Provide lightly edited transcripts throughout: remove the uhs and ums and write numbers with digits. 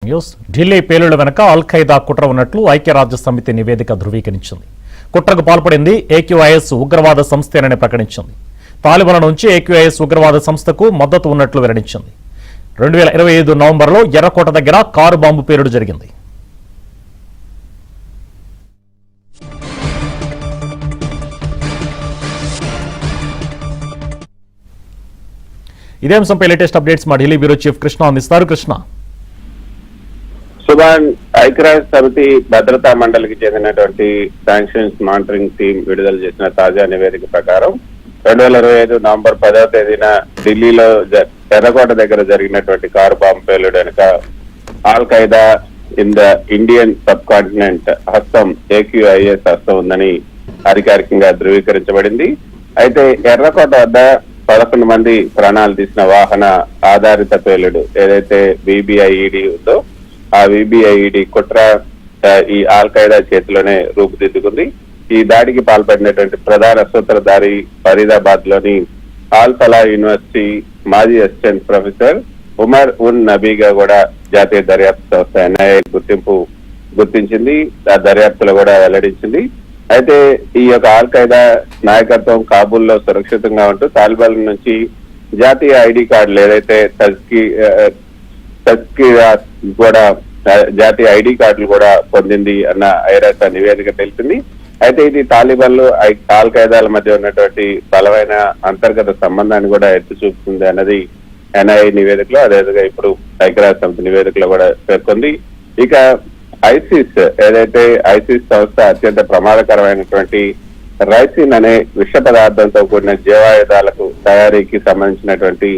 News. Delhi పేలుళ్ల వెనుక అల్ Qaeda కుట్ర ఉన్నట్లు ఐక్యరాజ్య సమితి నివేదిక ధృవీకరించింది. కుట్రకు పాల్పడింది ఏక్యూఐఎస్ ఉగ్రవాద సంస్థేనని ప్రకటించింది. తాలిబాన్ల నుంచి ఏక్యూఐఎస్ ఉగ్రవాద సంస్థకు మద్దతు ఉన్నట్లు వెల్లడించింది. 2025 నవంబర్లో ఎర్రకోట దగ్గర కారు బాంబు పేలుడు జరిగింది. ఇదే అంశంపై లేటెస్ట్ అప్డేట్స్ మా ఢిల్లీ బ్యూరో చీఫ్ కృష్ణ అందిస్తారు. కృష్ణ. సుభాన్, ఐక్యరాజ్య సమితి భద్రతా మండలికి చెందినటువంటి శాంక్షన్స్ మానిటరింగ్ టీం విడుదల చేసిన తాజా నివేదిక ప్రకారం 2025 నవంబర్ 10వ తేదీన ఢిల్లీలో ఎర్రకోట దగ్గర జరిగినటువంటి కారు బాంబు పేలుడు వెనుక all Qaeda in the Indian sub continent హస్తం ఏక్యూఐఎస్ హస్తం ఉందని అధికారికంగా ధృవీకరించబడింది. అయితే ఎర్రకోట వద్ద 11 మంది ప్రాణాలు తీసిన వాహన ఆధారిత పేలుడు ఏదైతే విబిఐఈడి ఉందో ఆ విబిఐఈడి కుట్ర ఈ ఆల్ ఖైదా చేతిలోనే రూపుదిద్దుకుంది. ఈ దాడికి పాల్పడినటువంటి ప్రధాన సూత్రధారి ఫరీదాబాద్ లోని ఆల్ ఫలా యూనివర్సిటీ మాజీ అసిస్టెంట్ ప్రొఫెసర్ ఉమర్ ఉన్ నబీగా కూడా జాతీయ దర్యాప్తు సంస్థ ఎన్ఐఏ గుర్తించింది. ఆ దర్యాప్తులో కూడా వెల్లడించింది. అయితే ఈ యొక్క ఆల్ ఖైదా నాయకత్వం కాబూల్లో సురక్షితంగా ఉంటూ తాలిబాన్ నుంచి జాతీయ ఐడి కార్డులు ఏదైతే కూడా జాతీయ ఐడి కార్డులు కూడా పొందింది అన్న ఐరాస నివేదిక తెలిపింది. అయితే ఇది తాలిబాన్లు ఆల్ ఖైదాల మధ్య ఉన్నటువంటి బలమైన అంతర్గత సంబంధాన్ని కూడా ఎత్తి చూపుతుంది అన్నది ఎన్ఐఏ నివేదికలో, అదేవిధంగా ఇప్పుడు ఐక్యరాజ్య సమితి నివేదికలో కూడా పేర్కొంది. ఇక ఐసిస్ ఏదైతే ఐసిస్ సంస్థ అత్యంత ప్రమాదకరమైనటువంటి రైసిన్ అనే విష పదార్థంతో కూడిన జీవాయుధాలకు తయారీకి సంబంధించినటువంటి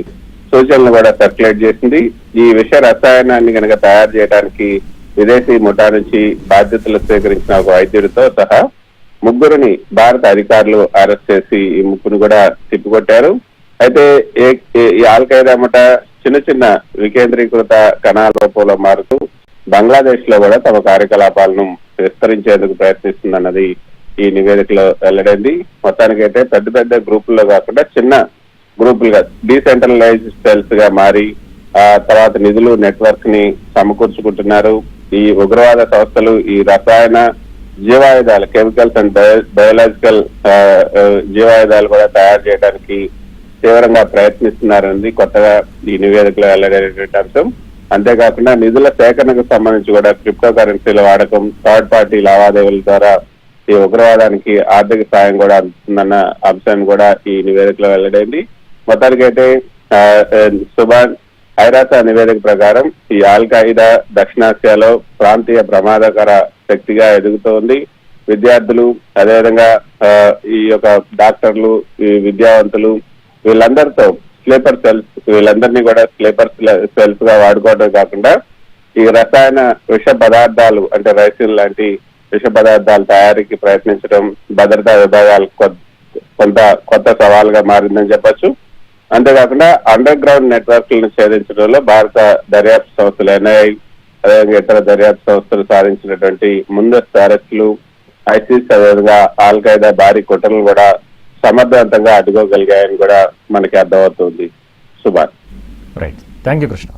సూచనలు కూడా సర్క్యులేట్ చేసింది. ఈ విష రసాయనాన్ని కనుక తయారు చేయడానికి విదేశీ ముఠా నుంచి బాధ్యతలు స్వీకరించిన ఒక వైద్యుడితో సహా 3 భారత అధికారులు అరెస్ట్ చేసి ఈ ముగ్గురు కూడా తిప్పికొట్టారు. అయితే ఈ ఆల్ ఖైదా ముఠా చిన్న చిన్న వికేంద్రీకృత కణాల రూపంలో మారుతూ బంగ్లాదేశ్ లో కూడా తమ కార్యకలాపాలను విస్తరించేందుకు ప్రయత్నిస్తుందన్నది ఈ నివేదికలో వెల్లడైంది. మొత్తానికైతే పెద్ద పెద్ద గ్రూపుల్లో కాకుండా చిన్న గ్రూపులుగా డీసెంట్రలైజ్డ్ సెల్స్ గా మారి ఆ తర్వాత నిధులు నెట్వర్క్ ని సమకూర్చుకుంటున్నారు. ఈ ఉగ్రవాద సంస్థలు ఈ రసాయన జీవాయుధాలు కెమికల్స్ అండ్ బయోలాజికల్ జీవాయుధాలు కూడా తయారు చేయడానికి తీవ్రంగా ప్రయత్నిస్తున్నారన్నది కొత్తగా ఈ నివేదికలో వెల్లడైనటువంటి అంశం. అంతేకాకుండా నిధుల సేకరణకు సంబంధించి కూడా క్రిప్టో కరెన్సీల వాడకం, థర్డ్ పార్టీ లావాదేవీల ద్వారా ఈ ఉగ్రవాదానికి ఆర్థిక సాయం కూడా అందుతుందన్న అంశాన్ని కూడా ఈ నివేదికలో వెల్లడైంది. మొత్తానికైతే సుభాన్, ఐరాస నివేదిక ప్రకారం ఈ ఆల్ ఖైదా దక్షిణాసియాలో ప్రాంతీయ ప్రమాదకర శక్తిగా ఎదుగుతోంది. విద్యార్థులు, అదేవిధంగా ఈ యొక్క డాక్టర్లు, ఈ విద్యావంతులు వీళ్ళందరితో స్లీపర్ సెల్స్, వీళ్ళందరినీ కూడా స్లీపర్ సెల్స్ గా వాడుకోవడం కాకుండా ఈ రసాయన విష పదార్థాలు అంటే రైసిన్ లాంటి విష పదార్థాల తయారీకి ప్రయత్నించడం భద్రతా విభాగాలకు కొంత కొత్త సవాల్గా మారిందని చెప్పొచ్చు. అంతేకాకుండా అండర్ గ్రౌండ్ నెట్వర్క్లను ఛేదించడంలో భారత దర్యాప్తు సంస్థలు ఎన్ఐఏ అదేవిధంగా ఇతర దర్యాప్తు సంస్థలు సాధించినటువంటి ముందస్తు అరెస్టులు ఐసిస్ అదేవిధంగా ఆల్ ఖైదా భారీ కుట్రలు కూడా సమర్థవంతంగా అడ్డుకోగలిగాయని కూడా మనకి అర్థమవుతుంది. Subhan. Right, thank you Krishna.